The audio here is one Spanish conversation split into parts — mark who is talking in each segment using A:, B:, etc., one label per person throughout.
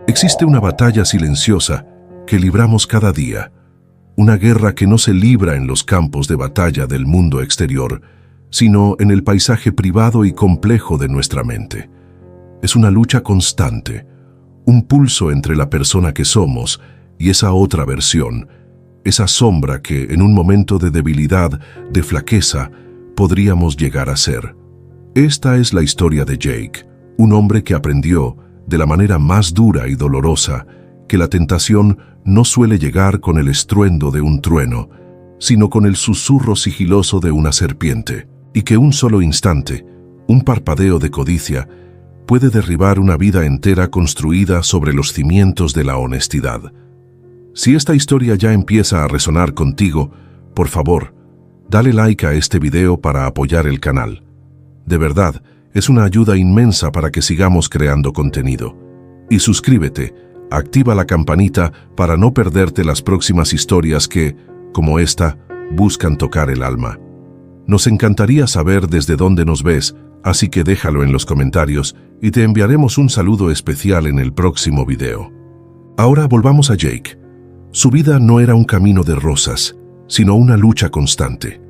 A: Existe una batalla silenciosa que libramos cada día, una guerra que no se libra en los campos de batalla del mundo exterior, sino en el paisaje privado y complejo de nuestra mente. Es una lucha constante, un pulso entre la persona que somos y esa otra versión, esa sombra que en un momento de debilidad, de flaqueza, podríamos llegar a ser. Esta es la historia de Jake, un hombre que aprendió, de la manera más dura y dolorosa, que la tentación no suele llegar con el estruendo de un trueno, sino con el susurro sigiloso de una serpiente, y que un solo instante, un parpadeo de codicia, puede derribar una vida entera construida sobre los cimientos de la honestidad. Si esta historia ya empieza a resonar contigo, por favor, dale like a este video para apoyar el canal. De verdad, es una ayuda inmensa para que sigamos creando contenido. Y suscríbete, activa la campanita para no perderte las próximas historias que, como esta, buscan tocar el alma. Nos encantaría saber desde dónde nos ves, así que déjalo en los comentarios y te enviaremos un saludo especial en el próximo video. Ahora volvamos a Jake. Su vida no era un camino de rosas, sino una lucha constante.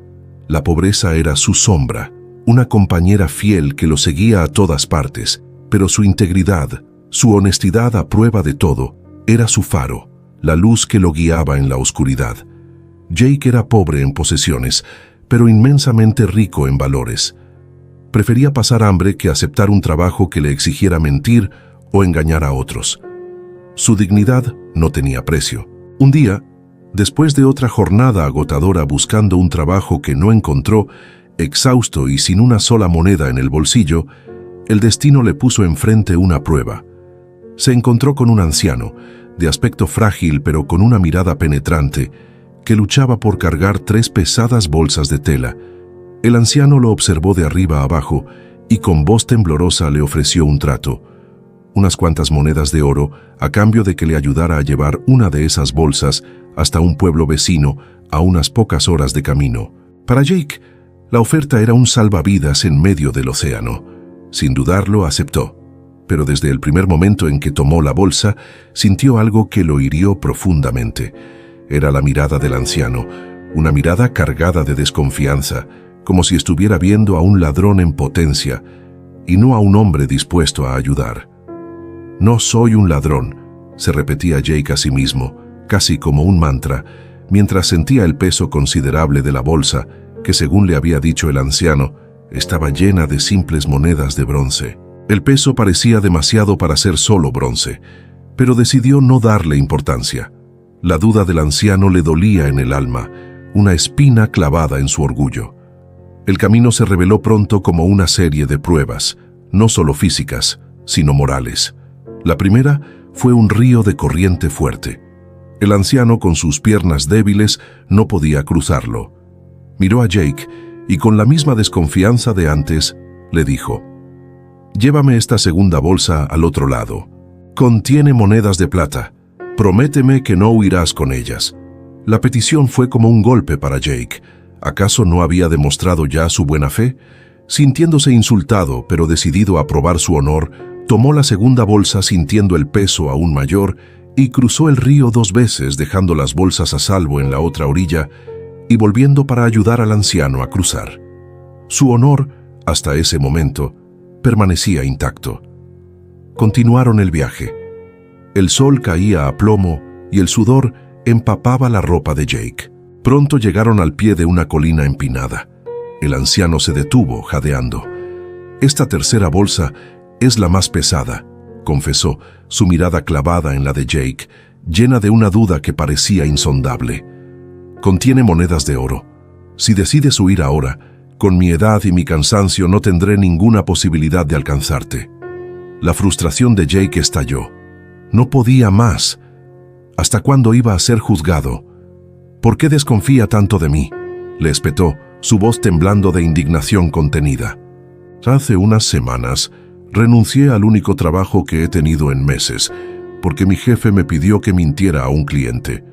A: La pobreza era su sombra, una compañera fiel que lo seguía a todas partes, pero su integridad, su honestidad a prueba de todo, era su faro, la luz que lo guiaba en la oscuridad. Jake era pobre en posesiones, pero inmensamente rico en valores. Prefería pasar hambre que aceptar un trabajo que le exigiera mentir o engañar a otros. Su dignidad no tenía precio. Un día, después de otra jornada agotadora buscando un trabajo que no encontró, exhausto y sin una sola moneda en el bolsillo, el destino le puso enfrente una prueba. Se encontró con un anciano, de aspecto frágil pero con una mirada penetrante, que luchaba por cargar 3 pesadas bolsas de tela. El anciano lo observó de arriba a abajo y con voz temblorosa le ofreció un trato, unas cuantas monedas de oro a cambio de que le ayudara a llevar una de esas bolsas hasta un pueblo vecino a unas pocas horas de camino. Para Jake, la oferta era un salvavidas en medio del océano. Sin dudarlo, aceptó. Pero desde el primer momento en que tomó la bolsa, sintió algo que lo hirió profundamente. Era la mirada del anciano, una mirada cargada de desconfianza, como si estuviera viendo a un ladrón en potencia, y no a un hombre dispuesto a ayudar. «No soy un ladrón», se repetía Jake a sí mismo, casi como un mantra, mientras sentía el peso considerable de la bolsa, que según le había dicho el anciano, estaba llena de simples monedas de bronce. El peso parecía demasiado para ser solo bronce, pero decidió no darle importancia. La duda del anciano le dolía en el alma, una espina clavada en su orgullo. El camino se reveló pronto como una serie de pruebas, no solo físicas, sino morales. La primera fue un río de corriente fuerte. El anciano, con sus piernas débiles, no podía cruzarlo. Miró a Jake y con la misma desconfianza de antes, le dijo: «Llévame esta segunda bolsa al otro lado. Contiene monedas de plata. Prométeme que no huirás con ellas». La petición fue como un golpe para Jake. ¿Acaso no había demostrado ya su buena fe? Sintiéndose insultado, pero decidido a probar su honor, tomó la segunda bolsa sintiendo el peso aún mayor y cruzó el río 2 veces, dejando las bolsas a salvo en la otra orilla y volviendo para ayudar al anciano a cruzar. Su honor, hasta ese momento, permanecía intacto. Continuaron el viaje. El sol caía a plomo y el sudor empapaba la ropa de Jake. Pronto llegaron al pie de una colina empinada. El anciano se detuvo, jadeando. «Esta tercera bolsa es la más pesada», confesó, su mirada clavada en la de Jake, llena de una duda que parecía insondable. «Contiene monedas de oro. Si decides huir ahora, con mi edad y mi cansancio no tendré ninguna posibilidad de alcanzarte». La frustración de Jake estalló. No podía más. ¿Hasta cuándo iba a ser juzgado? «¿Por qué desconfía tanto de mí?», le espetó, su voz temblando de indignación contenida. «Hace unas semanas renuncié al único trabajo que he tenido en meses, porque mi jefe me pidió que mintiera a un cliente.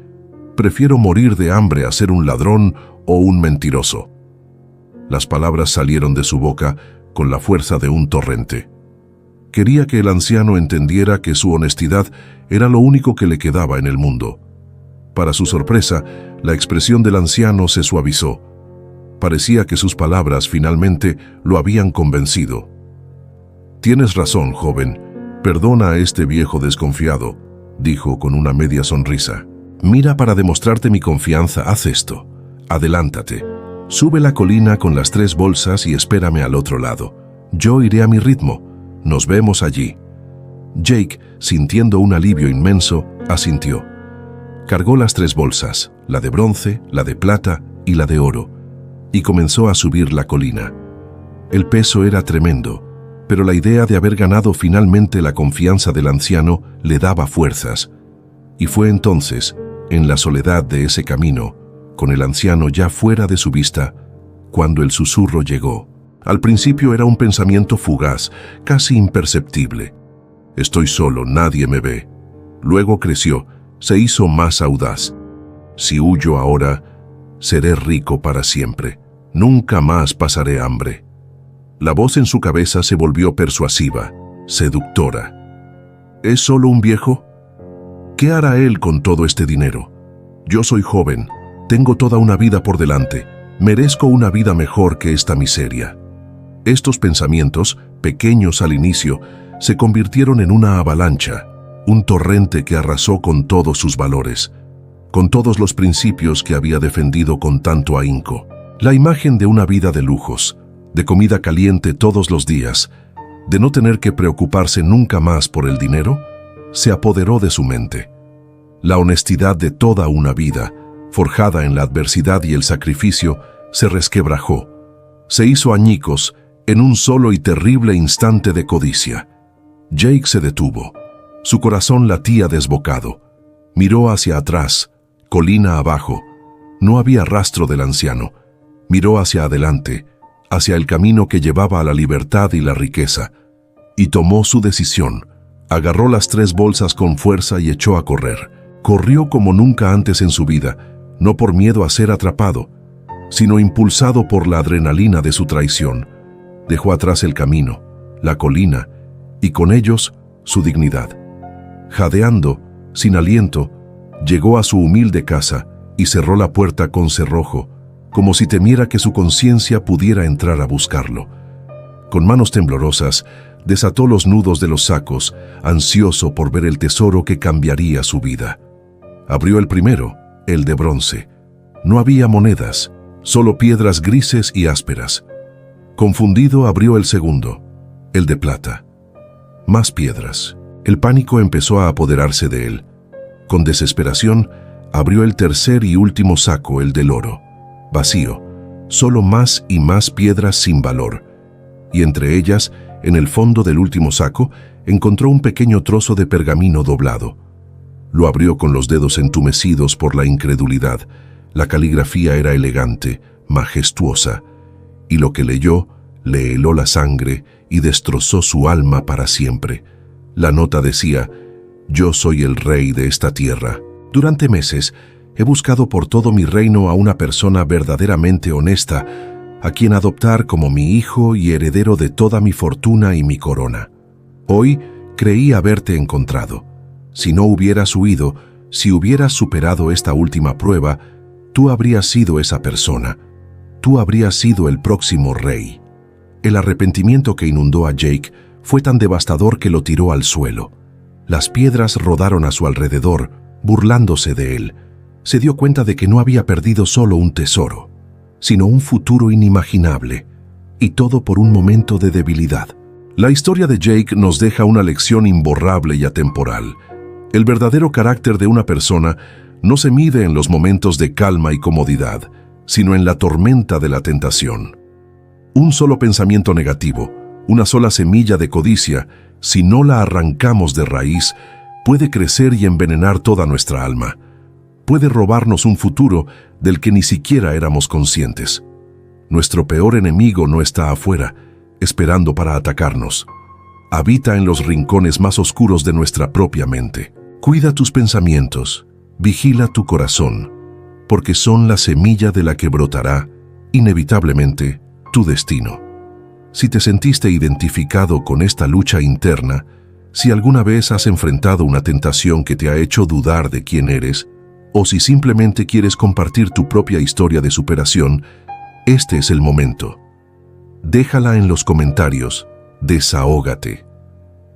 A: Prefiero morir de hambre a ser un ladrón o un mentiroso». Las palabras salieron de su boca con la fuerza de un torrente. Quería que el anciano entendiera que su honestidad era lo único que le quedaba en el mundo. Para su sorpresa, la expresión del anciano se suavizó. Parecía que sus palabras finalmente lo habían convencido. «Tienes razón, joven. Perdona a este viejo desconfiado», dijo con una media sonrisa. «Mira, para demostrarte mi confianza, haz esto. Adelántate. Sube la colina con las 3 bolsas y espérame al otro lado. Yo iré a mi ritmo. Nos vemos allí». Jake, sintiendo un alivio inmenso, asintió. Cargó las 3 bolsas, la de bronce, la de plata y la de oro, y comenzó a subir la colina. El peso era tremendo, pero la idea de haber ganado finalmente la confianza del anciano le daba fuerzas. Y fue entonces, en la soledad de ese camino, con el anciano ya fuera de su vista, cuando el susurro llegó. Al principio era un pensamiento fugaz, casi imperceptible. «Estoy solo, nadie me ve». Luego creció, se hizo más audaz. «Si huyo ahora, seré rico para siempre. Nunca más pasaré hambre». La voz en su cabeza se volvió persuasiva, seductora. «¿Es solo un viejo? ¿Qué hará él con todo este dinero? Yo soy joven, tengo toda una vida por delante, merezco una vida mejor que esta miseria». Estos pensamientos, pequeños al inicio, se convirtieron en una avalancha, un torrente que arrasó con todos sus valores, con todos los principios que había defendido con tanto ahínco. La imagen de una vida de lujos, de comida caliente todos los días, de no tener que preocuparse nunca más por el dinero, se apoderó de su mente. La honestidad de toda una vida, forjada en la adversidad y el sacrificio, se resquebrajó, se hizo añicos en un solo y terrible instante de codicia. Jake se detuvo. Su corazón latía desbocado. Miró hacia atrás, colina abajo. No había rastro del anciano. Miró hacia adelante, hacia el camino que llevaba a la libertad y la riqueza, y tomó su decisión. Agarró las 3 bolsas con fuerza y echó a correr. Corrió como nunca antes en su vida, no por miedo a ser atrapado, sino impulsado por la adrenalina de su traición. Dejó atrás el camino, la colina, y con ellos su dignidad. Jadeando, sin aliento, llegó a su humilde casa y cerró la puerta con cerrojo, como si temiera que su conciencia pudiera entrar a buscarlo. Con manos temblorosas, desató los nudos de los sacos, ansioso por ver el tesoro que cambiaría su vida. Abrió el primero, el de bronce. No había monedas, solo piedras grises y ásperas. Confundido, abrió el segundo, el de plata. Más piedras. El pánico empezó a apoderarse de él. Con desesperación, abrió el tercer y último saco, el del oro. Vacío, solo más y más piedras sin valor. Y entre ellas, en el fondo del último saco, encontró un pequeño trozo de pergamino doblado. Lo abrió con los dedos entumecidos por la incredulidad. La caligrafía era elegante, majestuosa, y lo que leyó le heló la sangre y destrozó su alma para siempre. La nota decía: «Yo soy el rey de esta tierra. Durante meses he buscado por todo mi reino a una persona verdaderamente honesta, a quien adoptar como mi hijo y heredero de toda mi fortuna y mi corona. Hoy creí haberte encontrado. Si no hubieras huido, si hubieras superado esta última prueba, tú habrías sido esa persona. Tú habrías sido el próximo rey». El arrepentimiento que inundó a Jake fue tan devastador que lo tiró al suelo. Las piedras rodaron a su alrededor, burlándose de él. Se dio cuenta de que no había perdido solo un tesoro, sino un futuro inimaginable, y todo por un momento de debilidad. La historia de Jake nos deja una lección imborrable y atemporal. El verdadero carácter de una persona no se mide en los momentos de calma y comodidad, sino en la tormenta de la tentación. Un solo pensamiento negativo, una sola semilla de codicia, si no la arrancamos de raíz, puede crecer y envenenar toda nuestra alma. Puede robarnos un futuro del que ni siquiera éramos conscientes. Nuestro peor enemigo no está afuera, esperando para atacarnos. Habita en los rincones más oscuros de nuestra propia mente. Cuida tus pensamientos, vigila tu corazón, porque son la semilla de la que brotará, inevitablemente, tu destino. Si te sentiste identificado con esta lucha interna, si alguna vez has enfrentado una tentación que te ha hecho dudar de quién eres, o si simplemente quieres compartir tu propia historia de superación, este es el momento. Déjala en los comentarios, desahógate.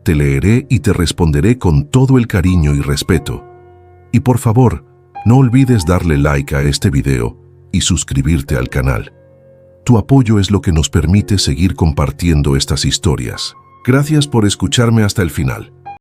A: Te leeré y te responderé con todo el cariño y respeto. Y por favor, no olvides darle like a este video y suscribirte al canal. Tu apoyo es lo que nos permite seguir compartiendo estas historias. Gracias por escucharme hasta el final.